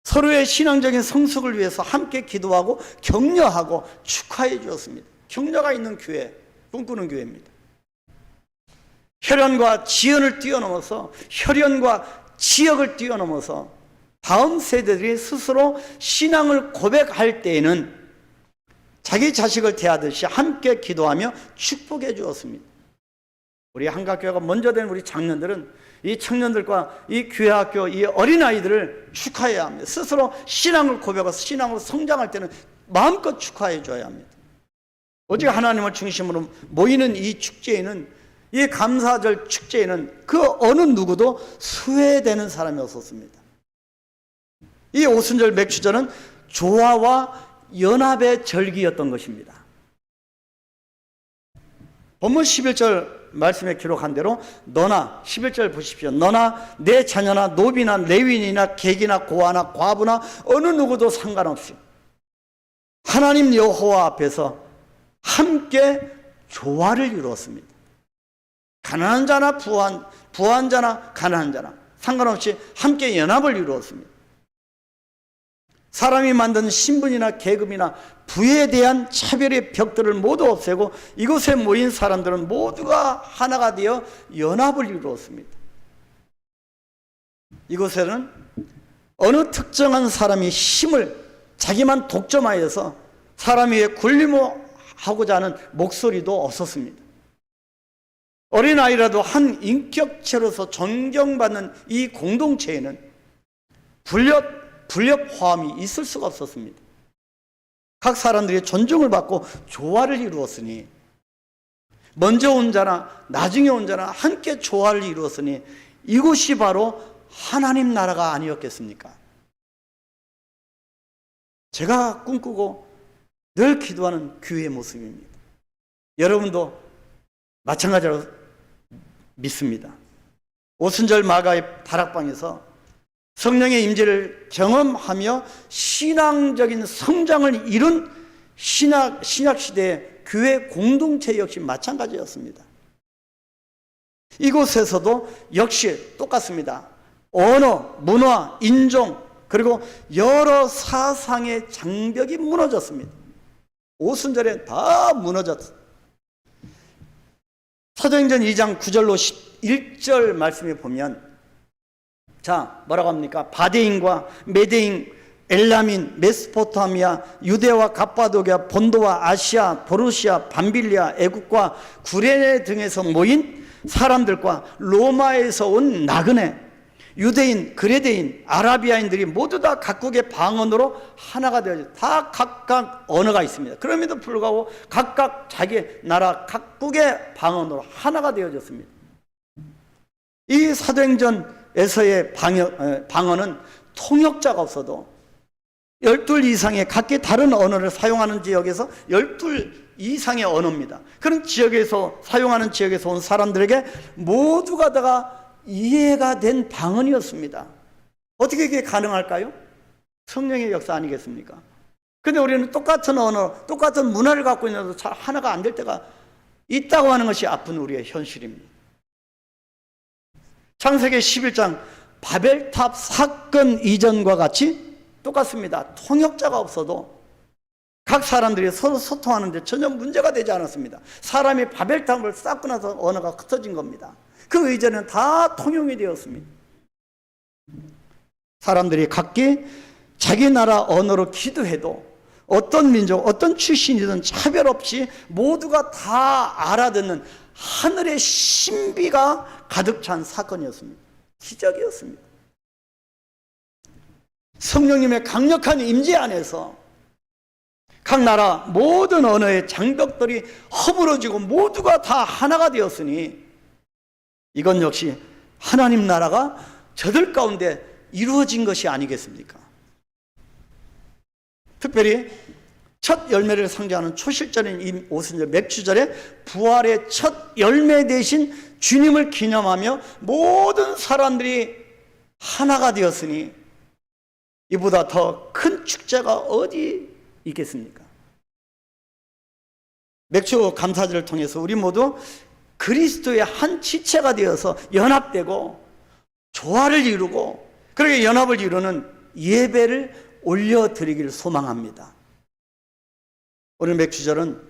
서로의 신앙적인 성숙을 위해서 함께 기도하고 격려하고 축하해 주었습니다. 격려가 있는 교회, 꿈꾸는 교회입니다. 혈연과 지연을 뛰어넘어서, 혈연과 지역을 뛰어넘어서 다음 세대들이 스스로 신앙을 고백할 때에는 자기 자식을 대하듯이 함께 기도하며 축복해 주었습니다. 우리 한강교회가 먼저 된 우리 장년들은 이 청년들과 이 교회학교, 이 어린아이들을 축하해야 합니다. 스스로 신앙을 고백해서 신앙으로 성장할 때는 마음껏 축하해 줘야 합니다. 오직 하나님을 중심으로 모이는 이 축제에는, 이 감사절 축제에는 그 어느 누구도 수혜되는 사람이 없었습니다. 이 오순절 맥추절은 조화와 연합의 절기였던 것입니다. 본문 11절 말씀에 기록한 대로 너나, 11절 보십시오. 너나 내 자녀나 노비나 레위인이나 객이나 고아나 과부나 어느 누구도 상관없이 하나님 여호와 앞에서 함께 조화를 이루었습니다. 가난한 자나 부한 자나 가난한 자나 상관없이 함께 연합을 이루었습니다. 사람이 만든 신분이나 계급이나 부에 대한 차별의 벽들을 모두 없애고 이곳에 모인 사람들은 모두가 하나가 되어 연합을 이루었습니다. 이곳에는 어느 특정한 사람이 힘을 자기만 독점하여서 사람 위에 군림하고자 하는 목소리도 없었습니다. 어린아이라도 한 인격체로서 존경받는 이 공동체에는 불협화음이 있을 수가 없었습니다. 각 사람들이 존중을 받고 조화를 이루었으니, 먼저 온 자나 나중에 온 자나 함께 조화를 이루었으니 이곳이 바로 하나님 나라가 아니었겠습니까? 제가 꿈꾸고 늘 기도하는 교회의 모습입니다. 여러분도 마찬가지로 믿습니다. 오순절 마가의 다락방에서 성령의 임재를 경험하며 신앙적인 성장을 이룬 신약시대의 교회 공동체 역시 마찬가지였습니다. 이곳에서도 역시 똑같습니다. 언어, 문화, 인종, 그리고 여러 사상의 장벽이 무너졌습니다. 오순절에 다 무너졌습니다. 사도행전 2장 9절로 11절 말씀에 보면, 자, 뭐라고 합니까? 바데인과 메데인, 엘라민, 메소포타미아, 유대와 갑바도기아, 본도와 아시아, 보르시아, 밤빌리아, 애국과 구레네 등에서 모인 사람들과 로마에서 온 나그네, 유대인, 그레데인, 아라비아인들이 모두 다 각국의 방언으로 하나가 되어져, 다 각각 언어가 있습니다. 그럼에도 불구하고 각각 자기 나라 각국의 방언으로 하나가 되어졌습니다. 이 사도행전에서의 방언은 통역자가 없어도 12 이상의 각기 다른 언어를 사용하는 지역에서 12 이상의 언어입니다. 그런 지역에서 사용하는 지역에서 온 사람들에게 모두가 다가 이해가 된 방언이었습니다. 어떻게 이게 가능할까요? 성령의 역사 아니겠습니까? 근데 우리는 똑같은 언어, 똑같은 문화를 갖고 있는데도 잘 하나가 안 될 때가 있다고 하는 것이 아픈 우리의 현실입니다. 창세기 11장 바벨탑 사건 이전과 같이 똑같습니다. 통역자가 없어도 각 사람들이 서로 소통하는데 전혀 문제가 되지 않았습니다. 사람이 바벨탑을 쌓고 나서 언어가 흩어진 겁니다. 그 이전에는 다 통용이 되었습니다. 사람들이 각기 자기 나라 언어로 기도해도 어떤 민족, 어떤 출신이든 차별 없이 모두가 다 알아듣는 하늘의 신비가 가득 찬 사건이었습니다. 기적이었습니다. 성령님의 강력한 임재 안에서 각 나라 모든 언어의 장벽들이 허물어지고 모두가 다 하나가 되었으니 이건 역시 하나님 나라가 저들 가운데 이루어진 것이 아니겠습니까? 특별히 첫 열매를 상징하는 초실절인 이 오순절 맥주절에 부활의 첫 열매 되신 주님을 기념하며 모든 사람들이 하나가 되었으니 이보다 더 큰 축제가 어디 있겠습니까? 맥주 감사절을 통해서 우리 모두 그리스도의 한 지체가 되어서 연합되고 조화를 이루고 그렇게 연합을 이루는 예배를 올려드리기를 소망합니다. 오늘 맥주절은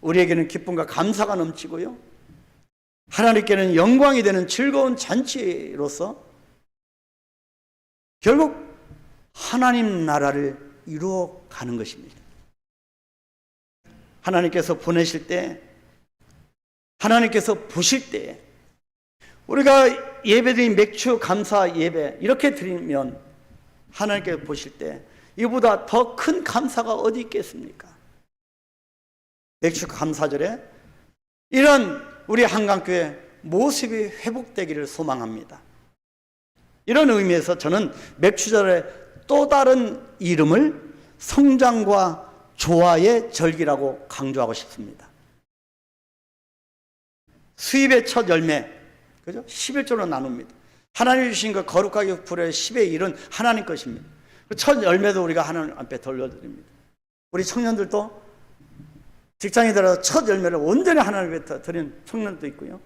우리에게는 기쁨과 감사가 넘치고요, 하나님께는 영광이 되는 즐거운 잔치로서 결국 하나님 나라를 이루어가는 것입니다. 하나님께서 보내실 때, 하나님께서 보실 때 우리가 예배드린 맥주 감사 예배 이렇게 드리면 하나님께서 보실 때 이보다 더 큰 감사가 어디 있겠습니까? 맥주 감사절에 이런 우리 한강교회 모습이 회복되기를 소망합니다. 이런 의미에서 저는 맥주절의 또 다른 이름을 성장과 조화의 절기라고 강조하고 싶습니다. 수입의 첫 열매, 그죠? 11조로 나눕니다. 하나님 주신 그 거룩하게 부려의 10의 1은 하나님 것입니다. 첫 열매도 우리가 하나님 앞에 돌려드립니다. 우리 청년들도 직장에 들어서 첫 열매를 온전히 하나님 앞에 드리는 청년도 있고요,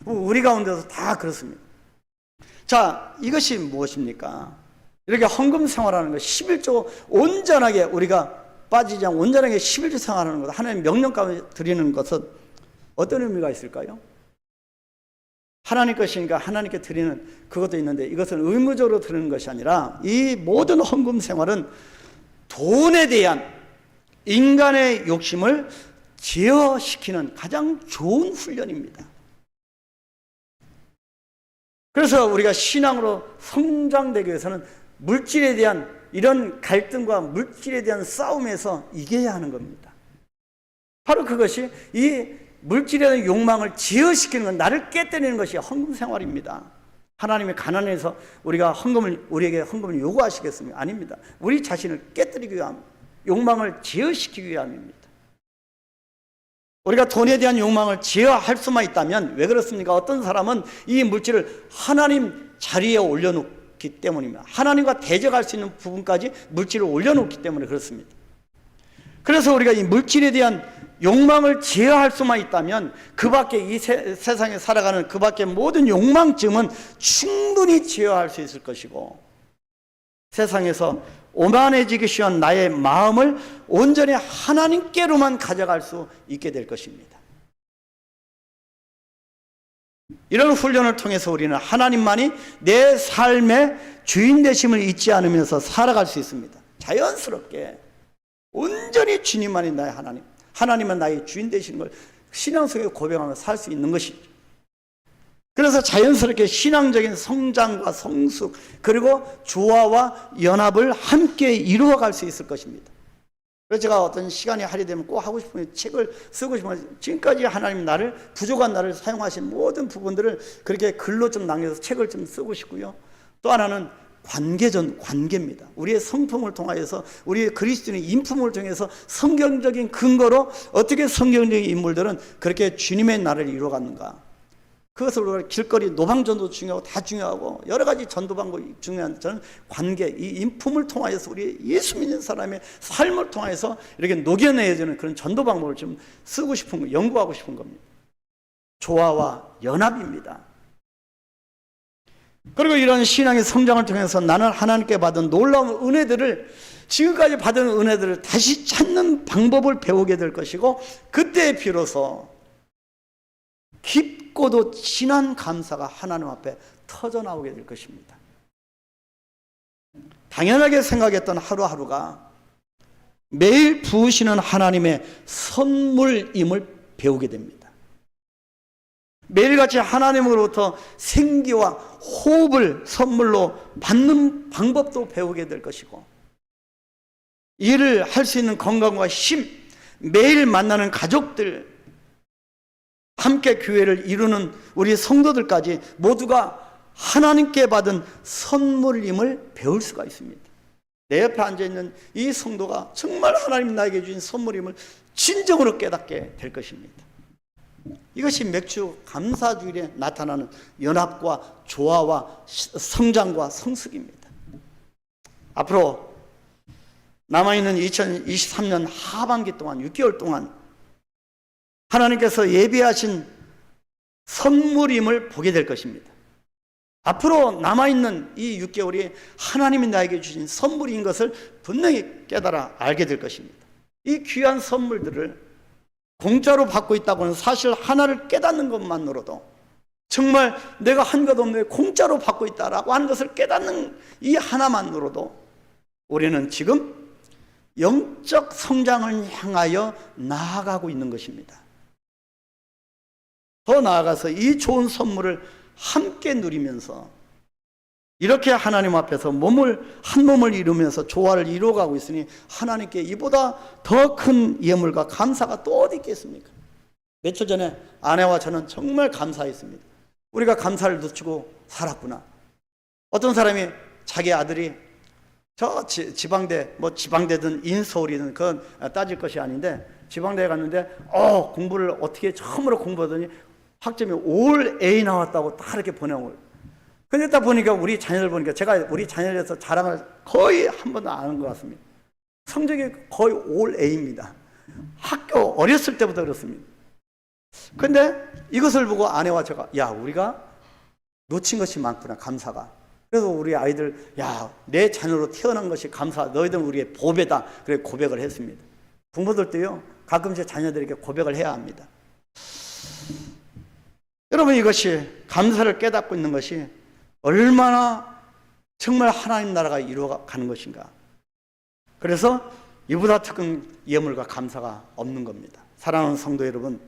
우리 가운데서 다 그렇습니다. 자, 이것이 무엇입니까? 이렇게 헌금 생활하는 것, 11조 온전하게 우리가 빠지지 않고 온전하게 11조 생활하는 것, 하나님 명령 가운데 드리는 것은 어떤 의미가 있을까요? 하나님 것이니까 하나님께 드리는 그것도 있는데 이것은 의무적으로 드리는 것이 아니라 이 모든 헌금 생활은 돈에 대한 인간의 욕심을 제어시키는 가장 좋은 훈련입니다. 그래서 우리가 신앙으로 성장되기 위해서는 물질에 대한 이런 갈등과 물질에 대한 싸움에서 이겨야 하는 겁니다. 바로 그것이 이 물질에 대한 욕망을 제어시키는 것, 나를 깨뜨리는 것이 헌금 생활입니다. 하나님이 가난해서 우리에게 헌금을 요구하시겠습니까? 아닙니다. 우리 자신을 깨뜨리기 위함, 욕망을 제어시키기 위함입니다. 우리가 돈에 대한 욕망을 제어할 수만 있다면 왜 그렇습니까? 어떤 사람은 이 물질을 하나님 자리에 올려놓기 때문입니다. 하나님과 대적할 수 있는 부분까지 물질을 올려놓기 때문에 그렇습니다. 그래서 우리가 이 물질에 대한 욕망을 제어할 수만 있다면 그 밖에 이 세상에 살아가는 그 밖에 모든 욕망쯤은 충분히 제어할 수 있을 것이고, 세상에서 오만해지기 쉬운 나의 마음을 온전히 하나님께로만 가져갈 수 있게 될 것입니다. 이런 훈련을 통해서 우리는 하나님만이 내 삶의 주인 되심을 잊지 않으면서 살아갈 수 있습니다. 자연스럽게 온전히 주님만이 나의 하나님, 하나님은 나의 주인 되시는 걸 신앙 속에 고백하며 살 수 있는 것이죠. 그래서 자연스럽게 신앙적인 성장과 성숙 그리고 조화와 연합을 함께 이루어갈 수 있을 것입니다. 그래서 제가 어떤 시간이 할애되면 꼭 하고 싶은 책을 쓰고 싶으면 지금까지 하나님 나를 부족한 나를 사용하신 모든 부분들을 그렇게 글로 좀 남겨서 책을 좀 쓰고 싶고요. 또 하나는 관계입니다. 우리의 성품을 통하여서 우리의 그리스도인의 인품을 통해서 성경적인 근거로 어떻게 성경적인 인물들은 그렇게 주님의 나라를 이루어갔는가, 그것을 우리가 길거리 노방전도 중요하고 다 중요하고 여러 가지 전도 방법이 중요한, 저는 관계, 이 인품을 통하여서 우리 예수 믿는 사람의 삶을 통해서 이렇게 녹여내어지는 그런 전도 방법을 좀 쓰고 싶은 거, 연구하고 싶은 겁니다. 조화와 연합입니다. 그리고 이런 신앙의 성장을 통해서 나는 하나님께 받은 놀라운 은혜들을, 지금까지 받은 은혜들을 다시 찾는 방법을 배우게 될 것이고, 그때 비로소 깊게 깊고도 진한 감사가 하나님 앞에 터져나오게 될 것입니다. 당연하게 생각했던 하루하루가 매일 부으시는 하나님의 선물임을 배우게 됩니다. 매일같이 하나님으로부터 생기와 호흡을 선물로 받는 방법도 배우게 될 것이고, 일을 할 수 있는 건강과 힘, 매일 만나는 가족들, 함께 교회를 이루는 우리 성도들까지 모두가 하나님께 받은 선물임을 배울 수가 있습니다. 내 옆에 앉아있는 이 성도가 정말 하나님 나에게 주신 선물임을 진정으로 깨닫게 될 것입니다. 이것이 맥주 감사주일에 나타나는 연합과 조화와 성장과 성숙입니다. 앞으로 남아있는 2023년 하반기 동안 6개월 동안 하나님께서 예비하신 선물임을 보게 될 것입니다. 앞으로 남아있는 이 6개월이 하나님이 나에게 주신 선물인 것을 분명히 깨달아 알게 될 것입니다. 이 귀한 선물들을 공짜로 받고 있다고 하는 사실 하나를 깨닫는 것만으로도, 정말 내가 한 것 없는데 공짜로 받고 있다라고 하는 것을 깨닫는 이 하나만으로도 우리는 지금 영적 성장을 향하여 나아가고 있는 것입니다. 더 나아가서 이 좋은 선물을 함께 누리면서 이렇게 하나님 앞에서 한 몸을 이루면서 조화를 이루어가고 있으니 하나님께 이보다 더 큰 예물과 감사가 또 어디 있겠습니까? 며칠 전에 아내와 저는 정말 감사했습니다. 우리가 감사를 늦추고 살았구나. 어떤 사람이 자기 아들이 저 지방대, 지방대든 인서울이든 그건 따질 것이 아닌데, 지방대에 갔는데 공부를 어떻게 처음으로 공부하더니 학점이 올 A 나왔다고 딱 이렇게 보내온 거예요. 근데 딱 보니까 우리 자녀들 보니까, 제가 우리 자녀에서 자랑을 거의 한 번도 안 한 것 같습니다. 성적이 거의 올 A입니다. 학교 어렸을 때부터 그렇습니다. 근데 이것을 보고 아내와 제가, 우리가 놓친 것이 많구나, 감사가. 그래서 우리 아이들, 내 자녀로 태어난 것이 감사, 너희들은 우리의 보배다. 그래 고백을 했습니다. 부모들도요, 가끔씩 자녀들에게 고백을 해야 합니다. 여러분, 이것이 감사를 깨닫고 있는 것이 얼마나 정말 하나님 나라가 이루어가는 것인가. 그래서 이보다 더 큰 예물과 감사가 없는 겁니다. 사랑하는 성도 여러분,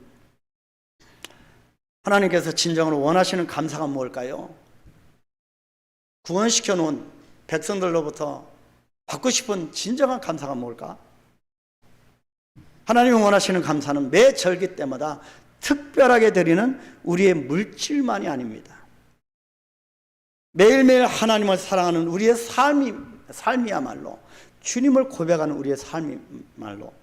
하나님께서 진정으로 원하시는 감사가 뭘까요? 구원시켜 놓은 백성들로부터 받고 싶은 진정한 감사가 뭘까? 하나님이 원하시는 감사는 매 절기 때마다 특별하게 드리는 우리의 물질만이 아닙니다. 매일매일 하나님을 사랑하는 우리의 삶이야말로, 주님을 고백하는 우리의 삶이말로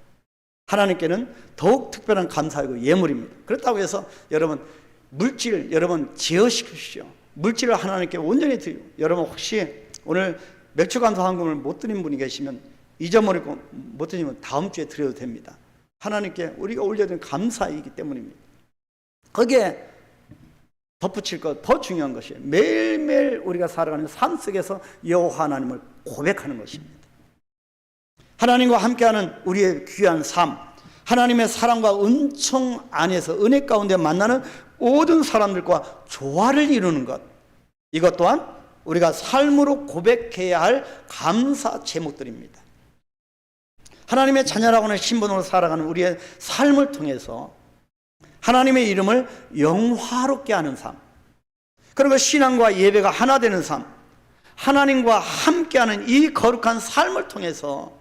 하나님께는 더욱 특별한 감사이고 예물입니다. 그렇다고 해서 여러분, 물질 여러분 제어시키십시오. 물질을 하나님께 온전히 드리고, 여러분 혹시 오늘 맥주 감사 헌금을 못 드린 분이 계시면, 잊어버리고 못 드리면 다음 주에 드려도 됩니다. 하나님께 우리가 올려드린 감사이기 때문입니다. 거기에 덧붙일 것, 더 중요한 것이 매일매일 우리가 살아가는 삶 속에서 여호와 하나님을 고백하는 것입니다. 하나님과 함께하는 우리의 귀한 삶, 하나님의 사랑과 은총 안에서 은혜 가운데 만나는 모든 사람들과 조화를 이루는 것, 이것 또한 우리가 삶으로 고백해야 할 감사 제목들입니다. 하나님의 자녀라고 하는 신분으로 살아가는 우리의 삶을 통해서 하나님의 이름을 영화롭게 하는 삶, 그리고 신앙과 예배가 하나 되는 삶, 하나님과 함께하는 이 거룩한 삶을 통해서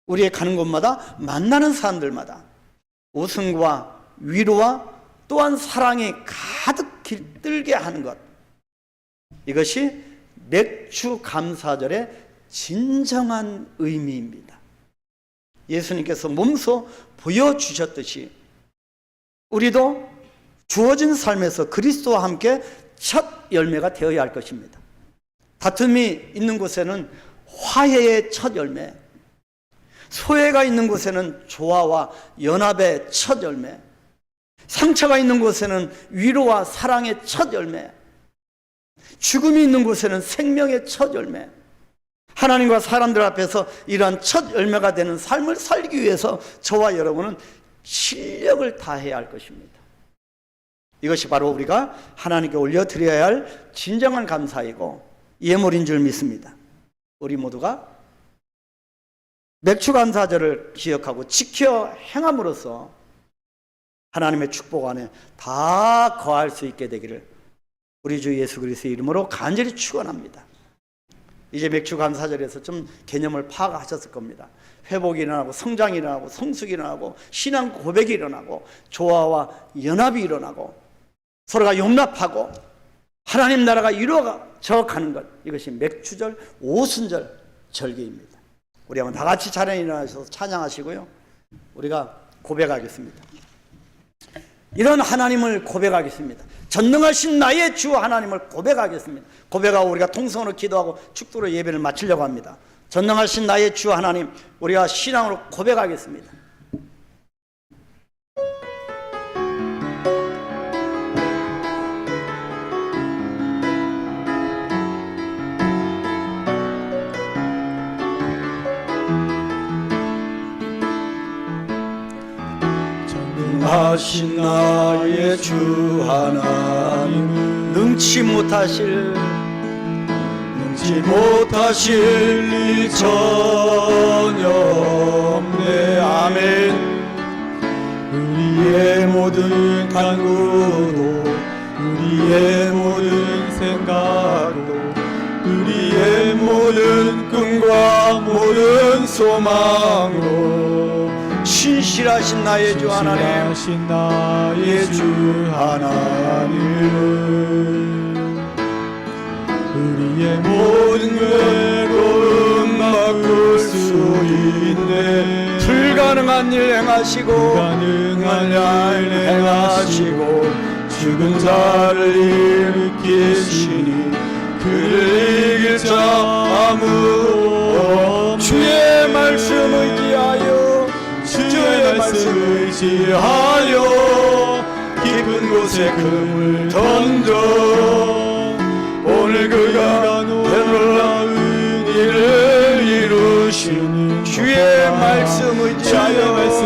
우리의 가는 곳마다 만나는 사람들마다 웃음과 위로와 또한 사랑이 가득 깃들게 하는 것, 이것이 맥주 감사절의 진정한 의미입니다. 예수님께서 몸소 보여주셨듯이 우리도 주어진 삶에서 그리스도와 함께 첫 열매가 되어야 할 것입니다. 다툼이 있는 곳에는 화해의 첫 열매, 소외가 있는 곳에는 조화와 연합의 첫 열매, 상처가 있는 곳에는 위로와 사랑의 첫 열매, 죽음이 있는 곳에는 생명의 첫 열매, 하나님과 사람들 앞에서 이러한 첫 열매가 되는 삶을 살기 위해서 저와 여러분은 실력을 다해야 할 것입니다. 이것이 바로 우리가 하나님께 올려드려야 할 진정한 감사이고 예물인 줄 믿습니다. 우리 모두가 맥주감사절을 기억하고 지켜 행함으로써 하나님의 축복 안에 다 거할 수 있게 되기를 우리 주 예수 그리스도의 이름으로 간절히 축원합니다. 이제 맥주감사절에서 좀 개념을 파악하셨을 겁니다. 회복이 일어나고 성장이 일어나고 성숙이 일어나고 신앙 고백이 일어나고 조화와 연합이 일어나고 서로가 용납하고 하나님 나라가 이루어져 가는 것, 이것이 맥주절 오순절 절기입니다. 우리 한번 다 같이 자리에 일어나셔서 찬양하시고요, 우리가 고백하겠습니다. 이런 하나님을 고백하겠습니다. 전능하신 나의 주 하나님을 고백하겠습니다. 고백하고 우리가 통성으로 기도하고 축도로 예배를 마치려고 합니다. 전능하신 나의 주 하나님, 우리가 신앙으로 고백하겠습니다. 전능하신 나의 주 하나님, 능치 못하실 일 전혀 없네. 아멘. 우리의 모든 간구도, 우리의 모든 생각도, 우리의 모든 꿈과 모든 소망으로 신실하신 나의 주 하나님, 신실하신 나의 주 하나님은 우리의 모든 괴로움 바꿀 수 있네. 불가능한 일 행하시고 죽은 자를 일으키시니 그를 이길 자 아무도 없네. 주의 말씀 의지하여, 주의 말씀 의지하여 깊은 곳에 금을 던져 오늘 그가 놀라운 일을 이루시니 주의 말씀 의지하여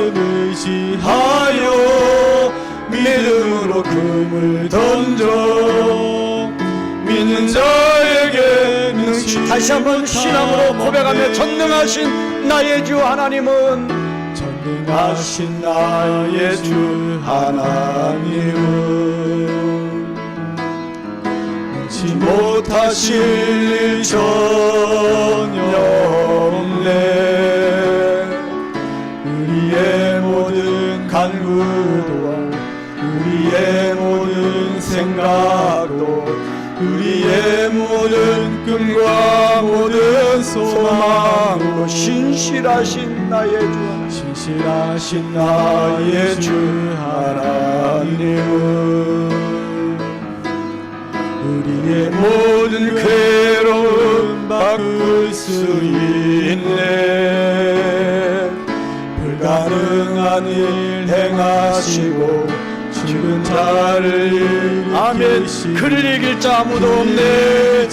믿음으로 금을 던져 믿는 자에게 능치. 다시 한번 신앙으로 고백하며 전능하신 나의 주 하나님은, 전능하신 나의 주 하나님은 못하실 일 전혀 없네. 우리의 모든 간구도, 우리의 모든 생각도, 우리의 모든 꿈과 모든 소망으로 신실하신 나의 주 하나님은 우리의 모든 괴로움 바꿀 수 있네. 불가능한 일 행하시고 죽은 자를 일으키시니 아멘. 그를 이길 자 아무도 없네.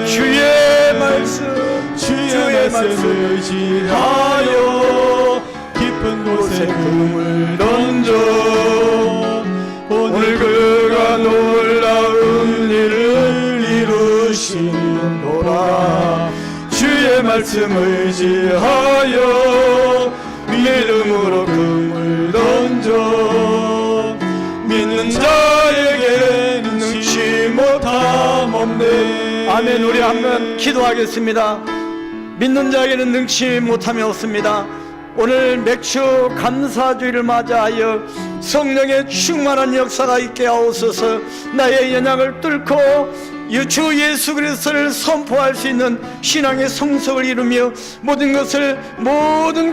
주의 말씀 의지하여 깊은 곳에 금을 던져 오늘 그가 놀라운 일을 이루시는도다. 주의 말씀 의지하여 믿음으로 금을 던져 믿는 자에게 능치 못함 없네. 아멘. 우리 한번 기도하겠습니다. 믿는 자에게는 능치 못함이 없습니다. 오늘 맥주 감사주의를 맞이하여 성령의 충만한 역사가 있게 하옵소서. 나의 연약을 뚫고 주 예수 그리스도를 선포할 수 있는 신앙의 성숙을 이루며 모든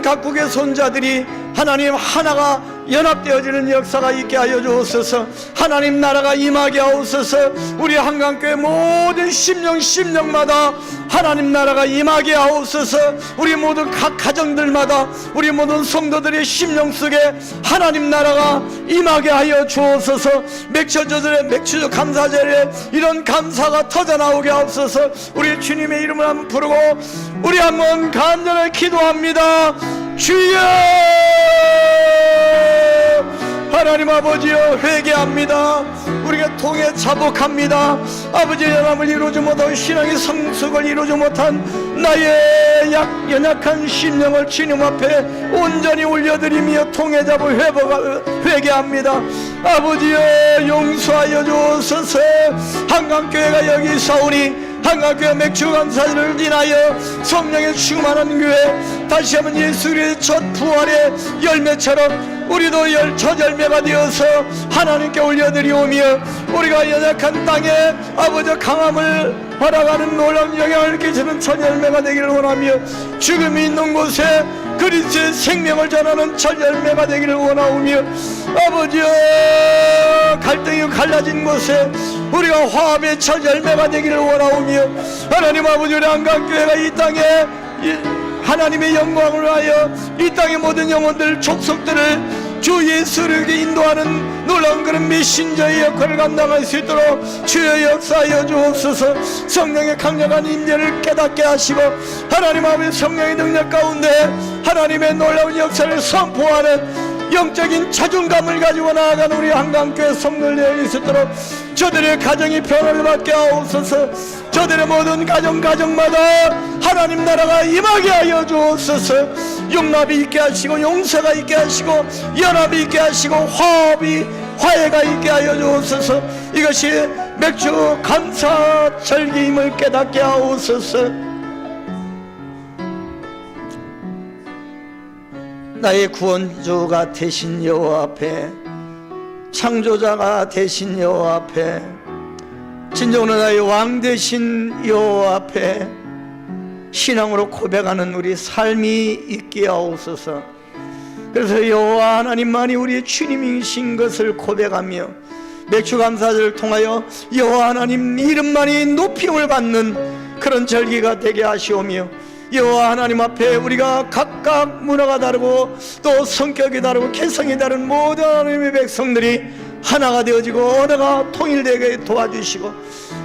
각국의 손자들이 하나님 하나가 연합되어지는 역사가 있게 하여 주옵소서. 하나님 나라가 임하게 하옵소서. 우리 한강교회 모든 심령마다 하나님 나라가 임하게 하옵소서. 우리 모든 각 가정들마다 우리 모든 성도들의 심령 속에 하나님 나라가 임하게 하여 주옵소서. 맥주 감사절에 이런 감사가 터져나오게 하옵소서. 우리 주님의 이름을 한번 부르고 우리 한번 간절히 기도합니다. 주여, 아버지여 회개합니다. 우리가 통해 자복합니다. 아버지 연합을 이루지 못하고 신앙의 성숙을 이루지 못한 나의 연약한 심령을 주님 앞에 온전히 올려드리며 통해 잡을 회개합니다. 아버지여 용서하여 주옵소서. 한강교회가 여기 있사오니 한강교회 맥주감사를 인하여 성령의 충만한 교회, 다시 한번 예수 그리스도의 첫 부활의 열매처럼 우리도 첫 열매가 되어서 하나님께 올려드리오며, 우리가 연약한 땅에 아버지 강함을 바라가는 놀라운 영향을 끼치는 첫 열매가 되기를 원하며, 죽음이 있는 곳에 그리스도의 생명을 전하는 첫 열매가 되기를 원하오며, 아버지여 갈등이 갈라진 곳에 우리가 화합의 첫 열매가 되기를 원하오며, 하나님 아버지 우리 한강교회가 이 땅에 하나님의 영광을 위하여 이 땅의 모든 영혼들 족속들을 주 예수를 인도하는 놀라운 그런 메신저의 역할을 감당할 수 있도록 주의 역사하여 주옵소서. 성령의 강력한 임재를 깨닫게 하시고 하나님 아버지 성령의 능력 가운데 하나님의 놀라운 역사를 선포하는 영적인 자존감을 가지고 나아가는 우리 한강교회 성도들 되어 있도록 저들의 가정이 변화를 받게 하옵소서. 저들의 모든 가정마다 하나님 나라가 임하게 하여 주옵소서. 용납이 있게 하시고 용서가 있게 하시고 연합이 있게 하시고 화해가 있게 하여 주옵소서. 이것이 맥주 감사 절기임을 깨닫게 하옵소서. 나의 구원주가 되신 여호와 앞에, 창조자가 되신 여호와 앞에, 진정으로 나의 왕 되신 여호와 앞에 신앙으로 고백하는 우리 삶이 있게 하옵소서. 그래서 여호와 하나님만이 우리의 주님이신 것을 고백하며 맥주감사절을 통하여 여호와 하나님 이름만이 높임을 받는 그런 절기가 되게 하시오며, 여호와 하나님 앞에 우리가 각각 문화가 다르고 또 성격이 다르고 개성이 다른 모든 하나님의 백성들이 하나가 되어지고 언어가 통일되게 도와주시고,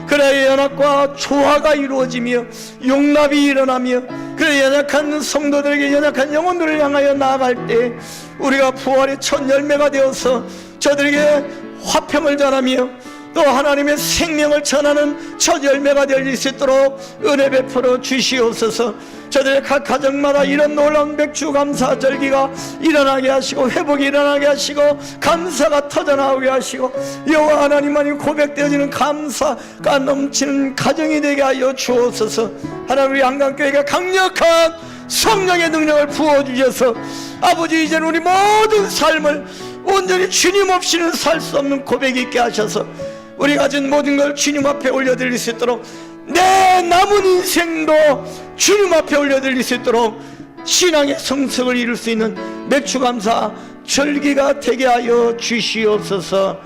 그래야 연합과 조화가 이루어지며 용납이 일어나며, 그래 연약한 성도들에게 연약한 영혼들을 향하여 나아갈 때 우리가 부활의 첫 열매가 되어서 저들에게 화평을 전하며 또 하나님의 생명을 전하는 첫 열매가 될 수 있도록 은혜 베풀어 주시옵소서. 저들의 각 가정마다 이런 놀라운 맥주 감사 절기가 일어나게 하시고 회복이 일어나게 하시고 감사가 터져나오게 하시고 여호와 하나님만이 고백되어지는 감사가 넘치는 가정이 되게 하여 주옵소서. 하나님 우리 한강교회가 강력한 성령의 능력을 부어주셔서 아버지 이제는 우리 모든 삶을 온전히 주님 없이는 살 수 없는 고백이 있게 하셔서 우리 가진 모든 걸 주님 앞에 올려드릴 수 있도록, 내 남은 인생도 주님 앞에 올려드릴 수 있도록 신앙의 성숙을 이룰 수 있는 맥주감사 절기가 되게 하여 주시옵소서.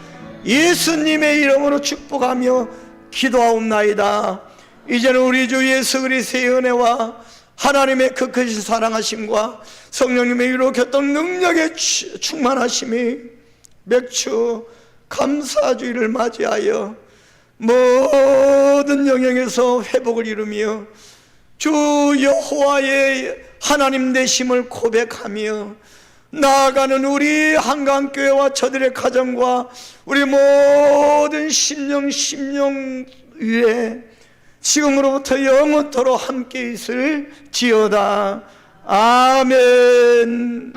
예수님의 이름으로 축복하며 기도하옵나이다. 이제는 우리 주 예수 그리스도의 은혜와 하나님의 그 크신 사랑하심과 성령님의 위로 곁동 능력의 충만하심이 맥주 감사주의를 맞이하여 모든 영역에서 회복을 이루며 주 여호와의 하나님 되심을 고백하며 나아가는 우리 한강교회와 저들의 가정과 우리 모든 심령 위에 지금으로부터 영원토록 함께 있을 지어다. 아멘.